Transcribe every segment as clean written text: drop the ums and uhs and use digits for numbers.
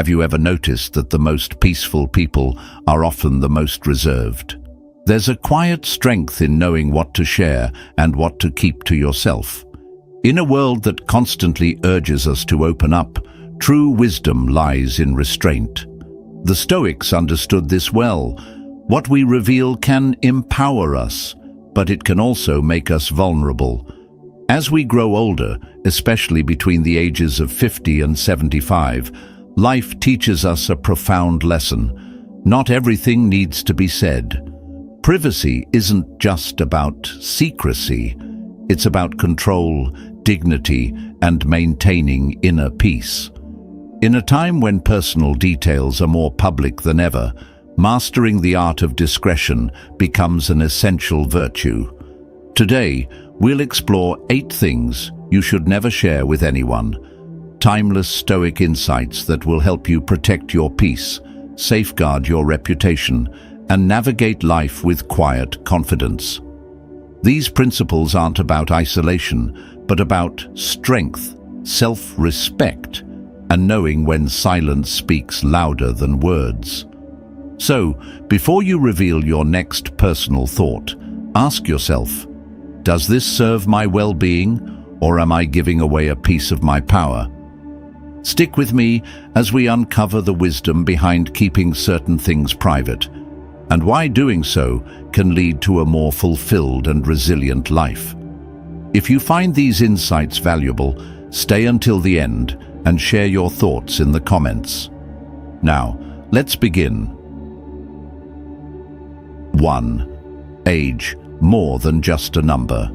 Have you ever noticed that the most peaceful people are often the most reserved? There's a quiet strength in knowing what to share and what to keep to yourself. In a world that constantly urges us to open up, true wisdom lies in restraint. The Stoics understood this well. What we reveal can empower us, but it can also make us vulnerable. As we grow older, especially between the ages of 50 and 75, life teaches us a profound lesson. Not everything needs to be said. Privacy isn't just about secrecy. It's about control, dignity, and maintaining inner peace. In a time when personal details are more public than ever, mastering the art of discretion becomes an essential virtue. Today, we'll explore 8 things you should never share with anyone. Timeless Stoic insights that will help you protect your peace, safeguard your reputation, and navigate life with quiet confidence. These principles aren't about isolation, but about strength, self-respect, and knowing when silence speaks louder than words. So, before you reveal your next personal thought, ask yourself, does this serve my well-being, or am I giving away a piece of my power? Stick with me as we uncover the wisdom behind keeping certain things private, and why doing so can lead to a more fulfilled and resilient life. If you find these insights valuable, stay until the end and share your thoughts in the comments. Now, let's begin. 1. Age, more than just a number.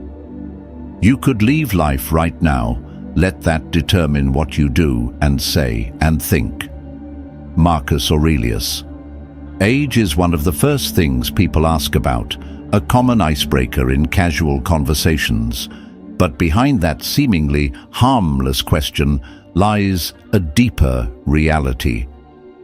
You could leave life right now. Let that determine what you do and say and think. Marcus Aurelius. Age is one of the first things people ask about, a common icebreaker in casual conversations. But behind that seemingly harmless question lies a deeper reality.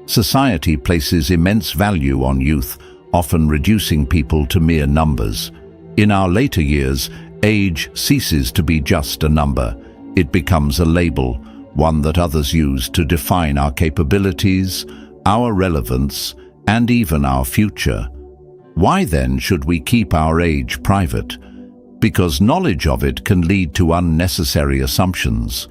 Society places immense value on youth, often reducing people to mere numbers. In our later years, age ceases to be just a number. It becomes a label, one that others use to define our capabilities, our relevance, and even our future. Why then should we keep our age private? Because knowledge of it can lead to unnecessary assumptions.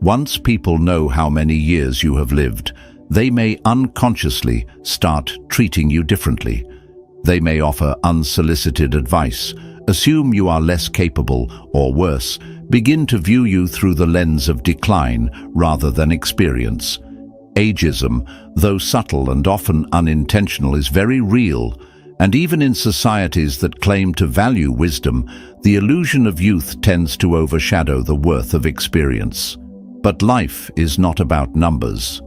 Once people know how many years you have lived, they may unconsciously start treating you differently. They may offer unsolicited advice, assume you are less capable, or worse, begin to view you through the lens of decline rather than experience. Ageism, though subtle and often unintentional, is very real, and even in societies that claim to value wisdom, the illusion of youth tends to overshadow the worth of experience. But life is not about numbers.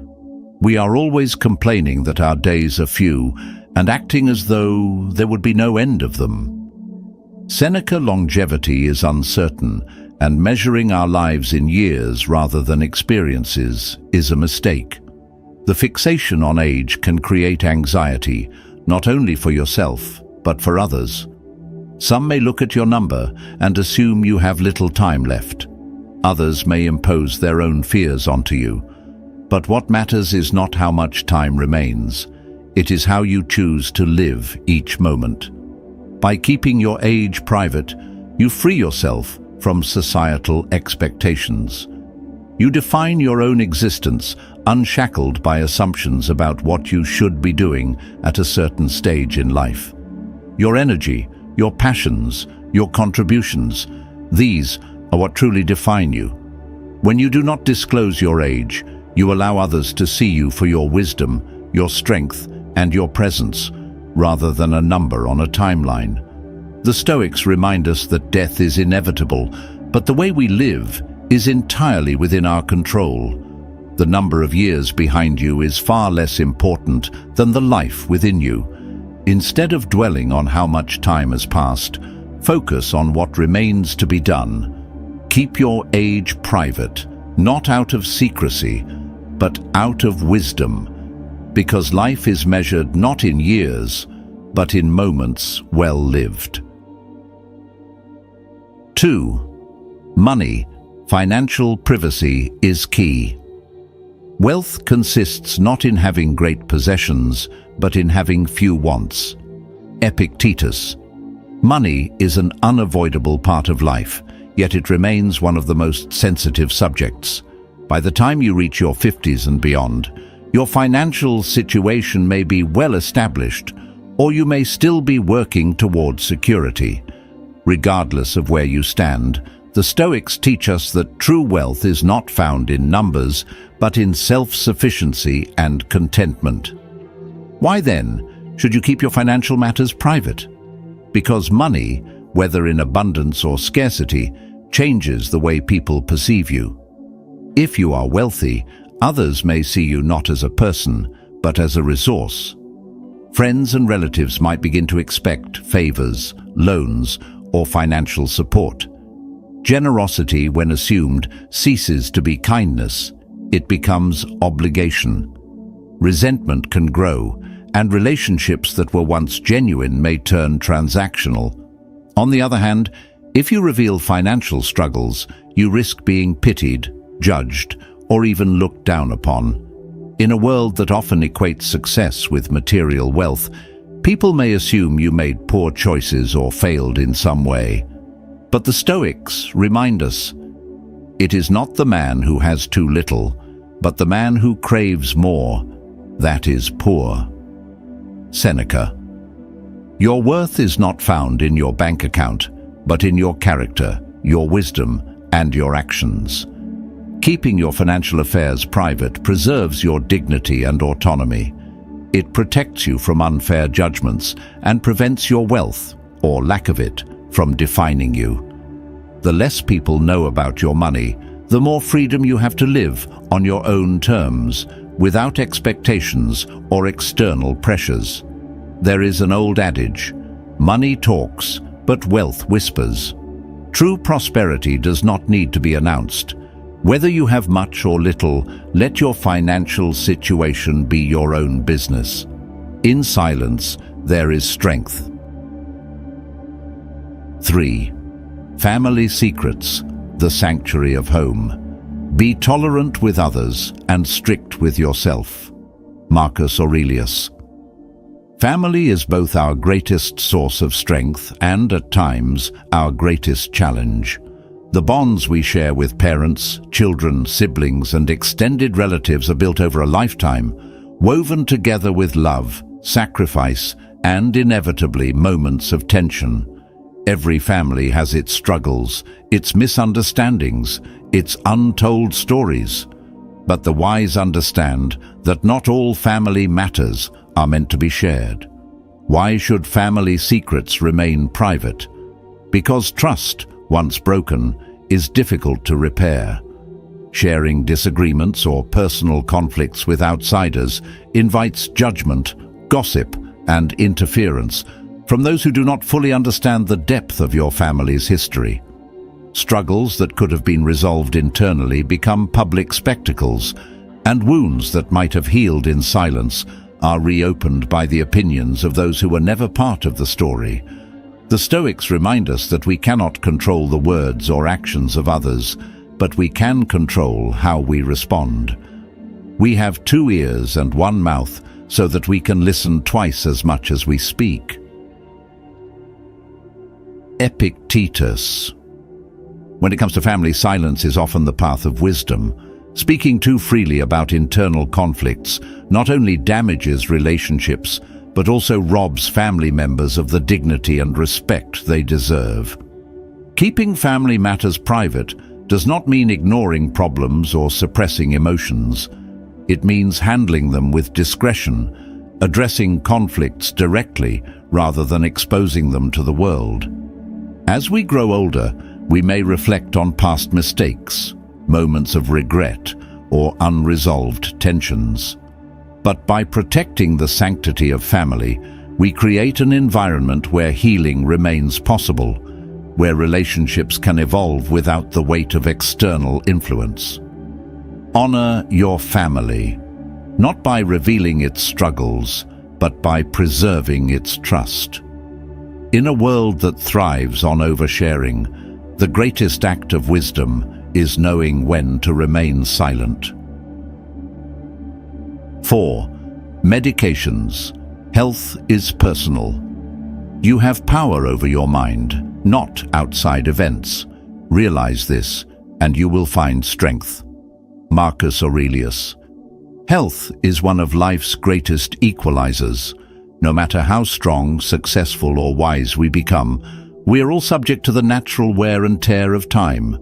We are always complaining that our days are few and acting as though there would be no end of them. Seneca, longevity is uncertain, and measuring our lives in years rather than experiences is a mistake. The fixation on age can create anxiety, not only for yourself, but for others. Some may look at your number and assume you have little time left. Others may impose their own fears onto you. But what matters is not how much time remains. It is how you choose to live each moment. By keeping your age private, you free yourself from societal expectations. You define your own existence, unshackled by assumptions about what you should be doing at a certain stage in life. Your energy, your passions, your contributions, these are what truly define you. When you do not disclose your age, you allow others to see you for your wisdom, your strength, and your presence, rather than a number on a timeline. The Stoics remind us that death is inevitable, but the way we live is entirely within our control. The number of years behind you is far less important than the life within you. Instead of dwelling on how much time has passed, focus on what remains to be done. Keep your age private, not out of secrecy, but out of wisdom, because life is measured not in years, but in moments well lived. 2. Money, financial privacy is key. Wealth consists not in having great possessions, but in having few wants. Epictetus. Money is an unavoidable part of life, yet it remains one of the most sensitive subjects. By the time you reach your 50s and beyond, your financial situation may be well established, or you may still be working towards security. Regardless of where you stand, the Stoics teach us that true wealth is not found in numbers, but in self-sufficiency and contentment. Why then should you keep your financial matters private? Because money, whether in abundance or scarcity, changes the way people perceive you. If you are wealthy, others may see you not as a person, but as a resource. Friends and relatives might begin to expect favors, loans, or financial support. Generosity, when assumed, ceases to be kindness. It becomes obligation. Resentment can grow, and relationships that were once genuine may turn transactional. On the other hand, if you reveal financial struggles, you risk being pitied, judged, or even looked down upon. In a world that often equates success with material wealth, people may assume you made poor choices or failed in some way. But the Stoics remind us, it is not the man who has too little, but the man who craves more, that is poor. Seneca. Your worth is not found in your bank account, but in your character, your wisdom, and your actions. Keeping your financial affairs private preserves your dignity and autonomy. It protects you from unfair judgments and prevents your wealth, or lack of it, from defining you. The less people know about your money, the more freedom you have to live on your own terms, without expectations or external pressures. There is an old adage, money talks, but wealth whispers. True prosperity does not need to be announced. Whether you have much or little, let your financial situation be your own business. In silence, there is strength. 3. Family secrets, the sanctuary of home. Be tolerant with others and strict with yourself. Marcus Aurelius. Family is both our greatest source of strength and, at times, our greatest challenge. The bonds we share with parents, children, siblings, and extended relatives are built over a lifetime, woven together with love, sacrifice, and inevitably moments of tension. Every family has its struggles, its misunderstandings, its untold stories. But the wise understand that not all family matters are meant to be shared. Why should family secrets remain private? Because trust, once broken, is difficult to repair. Sharing disagreements or personal conflicts with outsiders invites judgment, gossip, and interference from those who do not fully understand the depth of your family's history. Struggles that could have been resolved internally become public spectacles, and wounds that might have healed in silence are reopened by the opinions of those who were never part of the story. The Stoics remind us that we cannot control the words or actions of others, but we can control how we respond. We have 2 ears and 1 mouth so that we can listen twice as much as we speak. Epictetus. When it comes to family, silence is often the path of wisdom. Speaking too freely about internal conflicts not only damages relationships, but also robs family members of the dignity and respect they deserve. Keeping family matters private does not mean ignoring problems or suppressing emotions. It means handling them with discretion, addressing conflicts directly rather than exposing them to the world. As we grow older, we may reflect on past mistakes, moments of regret, or unresolved tensions. But by protecting the sanctity of family, we create an environment where healing remains possible, where relationships can evolve without the weight of external influence. Honor your family, not by revealing its struggles, but by preserving its trust. In a world that thrives on oversharing, the greatest act of wisdom is knowing when to remain silent. 4. Medications. Health is personal. You have power over your mind, not outside events. Realize this, and you will find strength. Marcus Aurelius. Health is one of life's greatest equalizers. No matter how strong, successful, or wise we become, we are all subject to the natural wear and tear of time.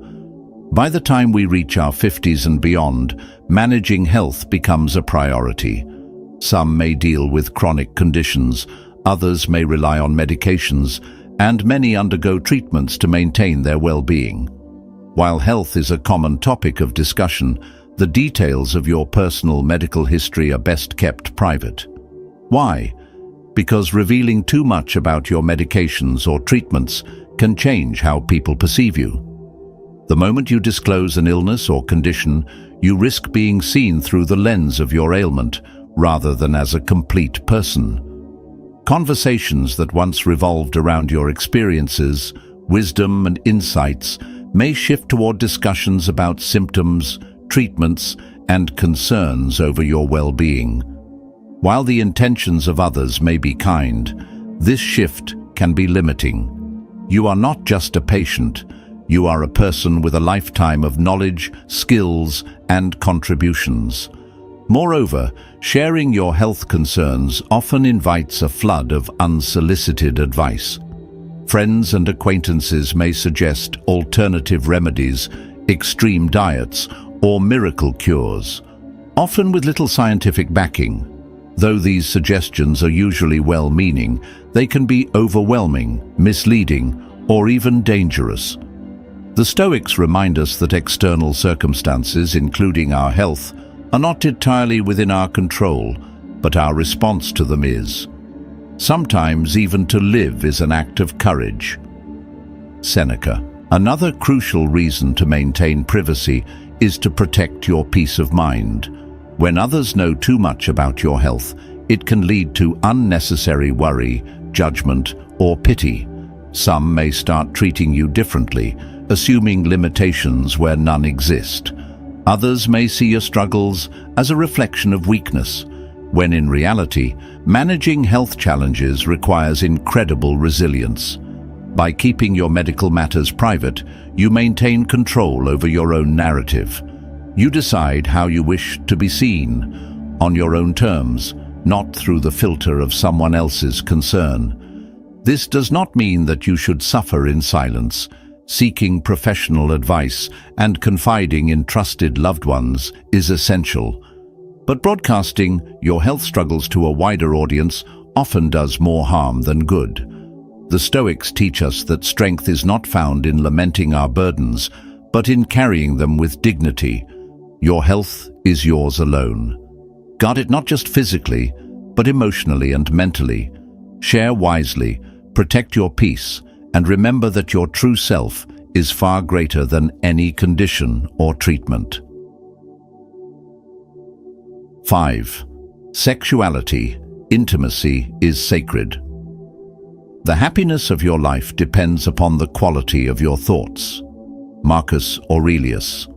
By the time we reach our 50s and beyond, managing health becomes a priority. Some may deal with chronic conditions, others may rely on medications, and many undergo treatments to maintain their well-being. While health is a common topic of discussion, the details of your personal medical history are best kept private. Why? Because revealing too much about your medications or treatments can change how people perceive you. The moment you disclose an illness or condition, you risk being seen through the lens of your ailment rather than as a complete person. Conversations that once revolved around your experiences, wisdom, and insights may shift toward discussions about symptoms, treatments, and concerns over your well-being. While the intentions of others may be kind, this shift can be limiting. You are not just a patient, you are a person with a lifetime of knowledge, skills, and contributions. Moreover, sharing your health concerns often invites a flood of unsolicited advice. Friends and acquaintances may suggest alternative remedies, extreme diets, or miracle cures, often with little scientific backing. Though these suggestions are usually well-meaning, they can be overwhelming, misleading, or even dangerous. The Stoics remind us that external circumstances, including our health, are not entirely within our control, but our response to them is. Sometimes even to live is an act of courage. Seneca. Another crucial reason to maintain privacy is to protect your peace of mind. When others know too much about your health, it can lead to unnecessary worry, judgment, or pity. Some may start treating you differently, assuming limitations where none exist. Others may see your struggles as a reflection of weakness, when in reality, managing health challenges requires incredible resilience. By keeping your medical matters private, you maintain control over your own narrative. You decide how you wish to be seen, on your own terms, not through the filter of someone else's concern. This does not mean that you should suffer in silence. Seeking professional advice and confiding in trusted loved ones is essential. But broadcasting your health struggles to a wider audience often does more harm than good. The Stoics teach us that strength is not found in lamenting our burdens, but in carrying them with dignity. Your health is yours alone. Guard it not just physically, but emotionally and mentally. Share wisely, protect your peace, and remember that your true self is far greater than any condition or treatment. 5. Sexuality, intimacy is sacred. The happiness of your life depends upon the quality of your thoughts. Marcus Aurelius.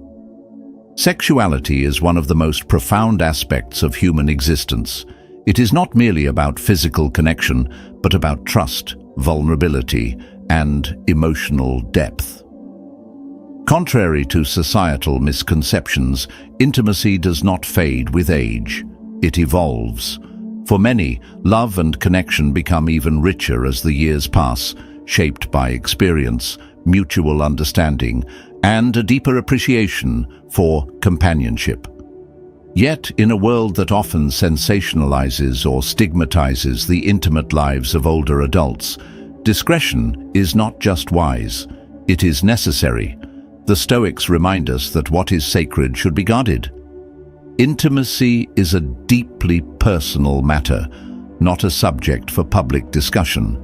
Sexuality is one of the most profound aspects of human existence. It is not merely about physical connection, but about trust, vulnerability, and emotional depth. Contrary to societal misconceptions, intimacy does not fade with age. It evolves. For many, love and connection become even richer as the years pass, shaped by experience, mutual understanding, and a deeper appreciation for companionship. Yet, in a world that often sensationalizes or stigmatizes the intimate lives of older adults, discretion is not just wise, it is necessary. The Stoics remind us that what is sacred should be guarded. Intimacy is a deeply personal matter, not a subject for public discussion.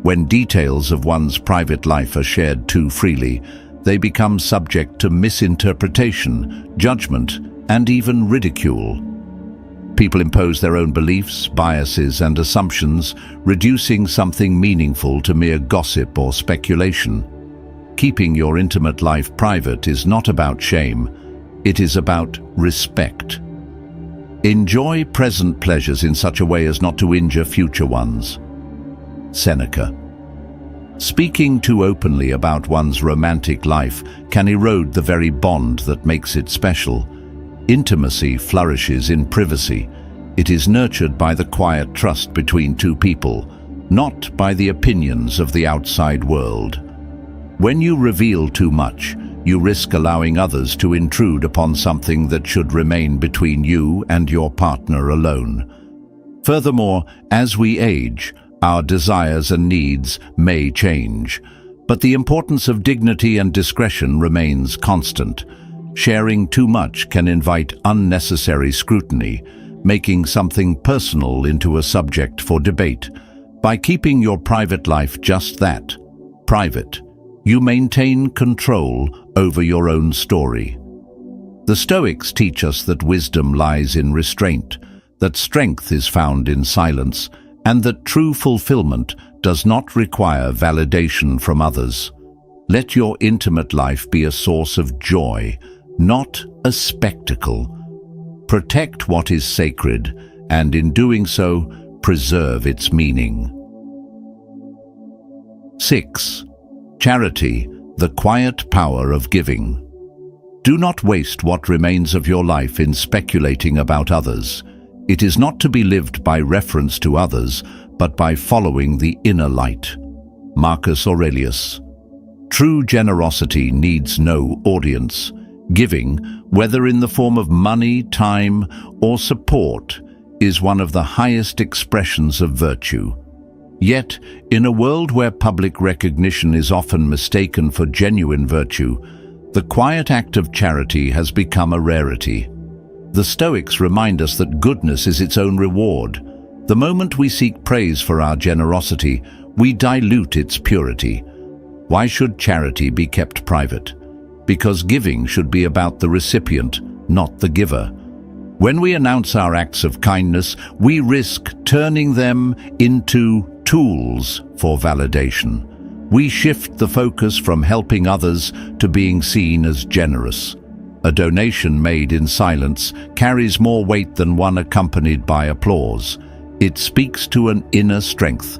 When details of one's private life are shared too freely, they become subject to misinterpretation, judgment, and even ridicule. People impose their own beliefs, biases, and assumptions, reducing something meaningful to mere gossip or speculation. Keeping your intimate life private is not about shame, it is about respect. Enjoy present pleasures in such a way as not to injure future ones. Seneca. Speaking too openly about one's romantic life can erode the very bond that makes it special. Intimacy flourishes in privacy. It is nurtured by the quiet trust between two people, not by the opinions of the outside world. When you reveal too much, you risk allowing others to intrude upon something that should remain between you and your partner alone. Furthermore, as we age, our desires and needs may change, but the importance of dignity and discretion remains constant. Sharing too much can invite unnecessary scrutiny, making something personal into a subject for debate. By keeping your private life just that, private, you maintain control over your own story. The Stoics teach us that wisdom lies in restraint, that strength is found in silence, and that true fulfillment does not require validation from others. Let your intimate life be a source of joy, not a spectacle. Protect what is sacred, and in doing so, preserve its meaning. 6. Charity, the quiet power of giving. Do not waste what remains of your life in speculating about others. It is not to be lived by reference to others, but by following the inner light. Marcus Aurelius. True generosity needs no audience. Giving, whether in the form of money, time, or support, is one of the highest expressions of virtue. Yet, in a world where public recognition is often mistaken for genuine virtue, the quiet act of charity has become a rarity. The Stoics remind us that goodness is its own reward. The moment we seek praise for our generosity, we dilute its purity. Why should charity be kept private? Because giving should be about the recipient, not the giver. When we announce our acts of kindness, we risk turning them into tools for validation. We shift the focus from helping others to being seen as generous. A donation made in silence carries more weight than one accompanied by applause. It speaks to an inner strength,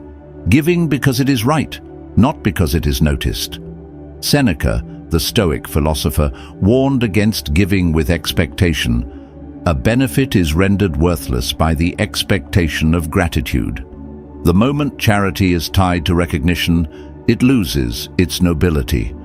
giving because it is right, not because it is noticed. Seneca, the Stoic philosopher, warned against giving with expectation. A benefit is rendered worthless by the expectation of gratitude. The moment charity is tied to recognition, it loses its nobility.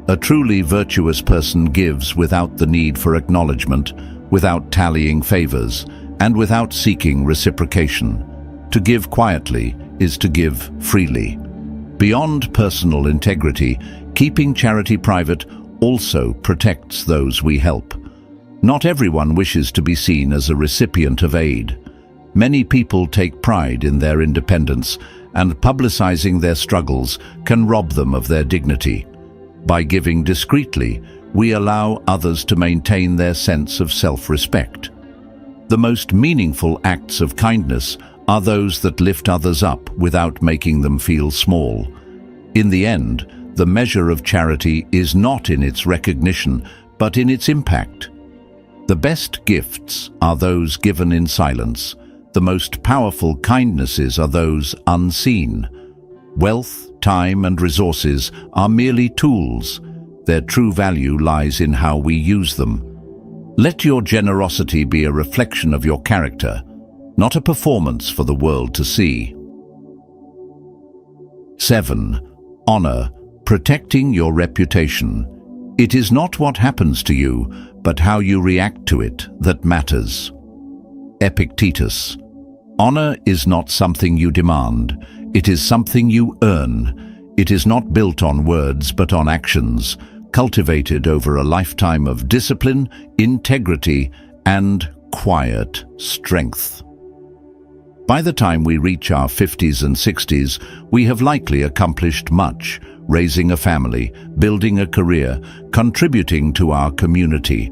A truly virtuous person gives without the need for acknowledgement, without tallying favors, and without seeking reciprocation. To give quietly is to give freely. Beyond personal integrity, keeping charity private also protects those we help. Not everyone wishes to be seen as a recipient of aid. Many people take pride in their independence, and publicizing their struggles can rob them of their dignity. By giving discreetly, we allow others to maintain their sense of self-respect. The most meaningful acts of kindness are those that lift others up without making them feel small. In the end, the measure of charity is not in its recognition, but in its impact. The best gifts are those given in silence. The most powerful kindnesses are those unseen. Wealth, time, and resources are merely tools. Their true value lies in how we use them. Let your generosity be a reflection of your character, not a performance for the world to see. 7. Honor, protecting your reputation. It is not what happens to you, but how you react to it that matters. Epictetus. Honor is not something you demand. It is something you earn. It is not built on words but on actions, cultivated over a lifetime of discipline, integrity, and quiet strength. By the time we reach our 50s and 60s, we have likely accomplished much, raising a family, building a career, contributing to our community.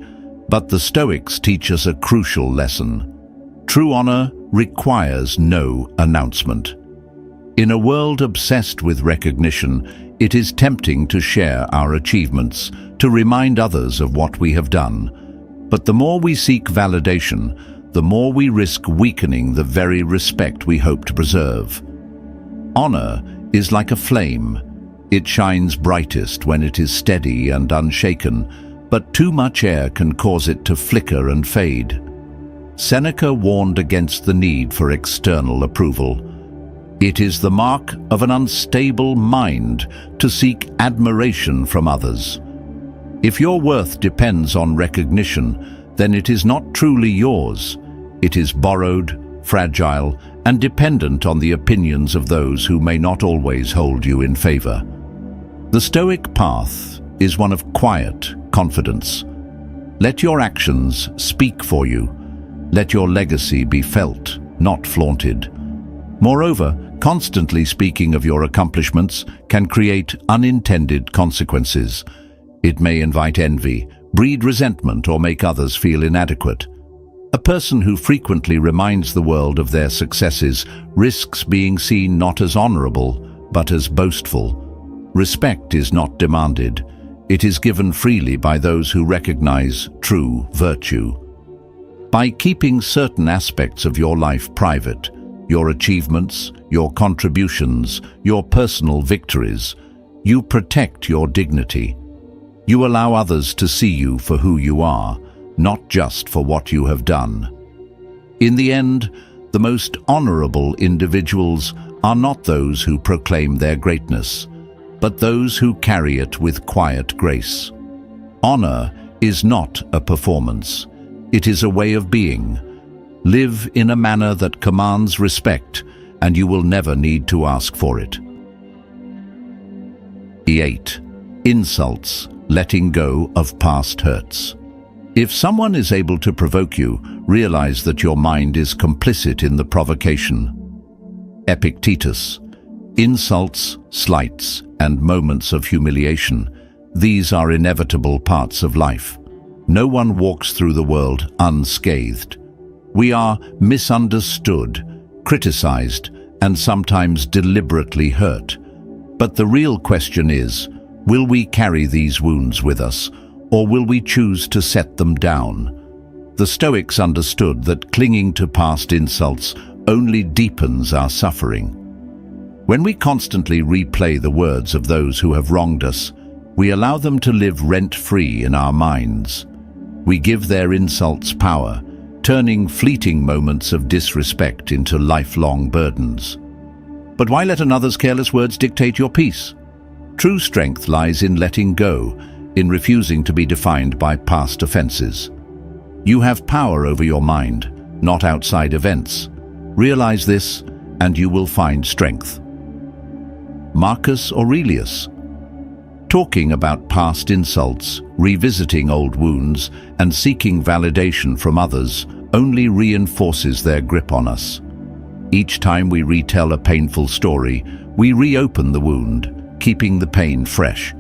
But the Stoics teach us a crucial lesson. True honor requires no announcement. In a world obsessed with recognition, it is tempting to share our achievements, to remind others of what we have done. But the more we seek validation, the more we risk weakening the very respect we hope to preserve. Honor is like a flame. It shines brightest when it is steady and unshaken, but too much air can cause it to flicker and fade. Seneca warned against the need for external approval. It is the mark of an unstable mind to seek admiration from others. If your worth depends on recognition, then it is not truly yours. It is borrowed, fragile, and dependent on the opinions of those who may not always hold you in favor. The Stoic path is one of quiet confidence. Let your actions speak for you. Let your legacy be felt, not flaunted. Moreover, constantly speaking of your accomplishments can create unintended consequences. It may invite envy, breed resentment, or make others feel inadequate. A person who frequently reminds the world of their successes risks being seen not as honorable, but as boastful. Respect is not demanded. It is given freely by those who recognize true virtue. By keeping certain aspects of your life private, your achievements, your contributions, your personal victories, you protect your dignity. You allow others to see you for who you are, not just for what you have done. In the end, the most honorable individuals are not those who proclaim their greatness, but those who carry it with quiet grace. Honor is not a performance. It is a way of being. Live in a manner that commands respect, and you will never need to ask for it. 8. Insults, letting go of past hurts. If someone is able to provoke you, realize that your mind is complicit in the provocation. Epictetus. Insults, slights, and moments of humiliation. These are inevitable parts of life. No one walks through the world unscathed. We are misunderstood, criticized, and sometimes deliberately hurt. But the real question is, will we carry these wounds with us, or will we choose to set them down? The Stoics understood that clinging to past insults only deepens our suffering. When we constantly replay the words of those who have wronged us, we allow them to live rent-free in our minds. We give their insults power, turning fleeting moments of disrespect into lifelong burdens. But why let another's careless words dictate your peace? True strength lies in letting go, in refusing to be defined by past offenses. You have power over your mind, not outside events. Realize this, and you will find strength. Marcus Aurelius. Talking about past insults, revisiting old wounds, and seeking validation from others only reinforces their grip on us. Each time we retell a painful story, we reopen the wound, keeping the pain fresh.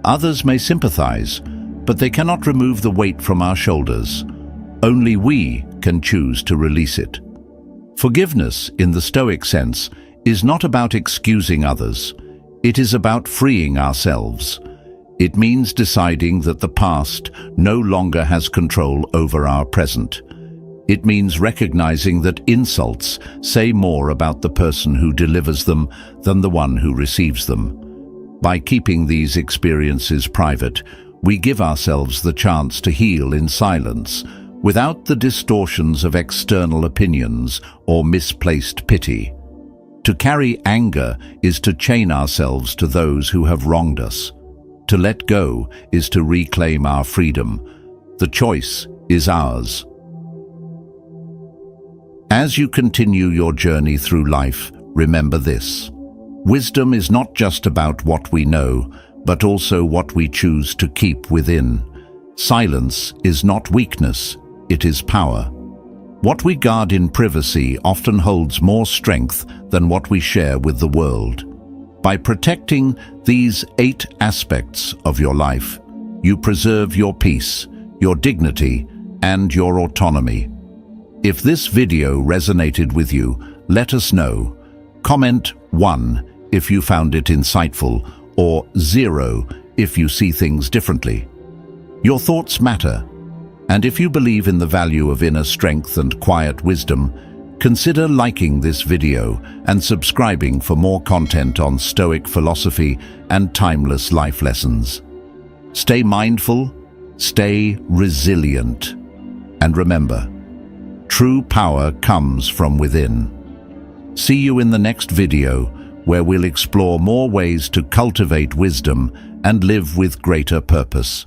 Others may sympathize, but they cannot remove the weight from our shoulders. Only we can choose to release it. Forgiveness, in the Stoic sense, is not about excusing others. It is about freeing ourselves. It means deciding that the past no longer has control over our present. It means recognizing that insults say more about the person who delivers them than the one who receives them. By keeping these experiences private, we give ourselves the chance to heal in silence, without the distortions of external opinions or misplaced pity. To carry anger is to chain ourselves to those who have wronged us. To let go is to reclaim our freedom. The choice is ours. As you continue your journey through life, remember this. Wisdom is not just about what we know, but also what we choose to keep within. Silence is not weakness, it is power. What we guard in privacy often holds more strength than what we share with the world. By protecting these 8 aspects of your life, you preserve your peace, your dignity, and your autonomy. If this video resonated with you, let us know. Comment 1 if you found it insightful, or 0 if you see things differently. Your thoughts matter. And if you believe in the value of inner strength and quiet wisdom, consider liking this video and subscribing for more content on Stoic philosophy and timeless life lessons. Stay mindful, stay resilient, and remember, true power comes from within. See you in the next video, where we'll explore more ways to cultivate wisdom and live with greater purpose.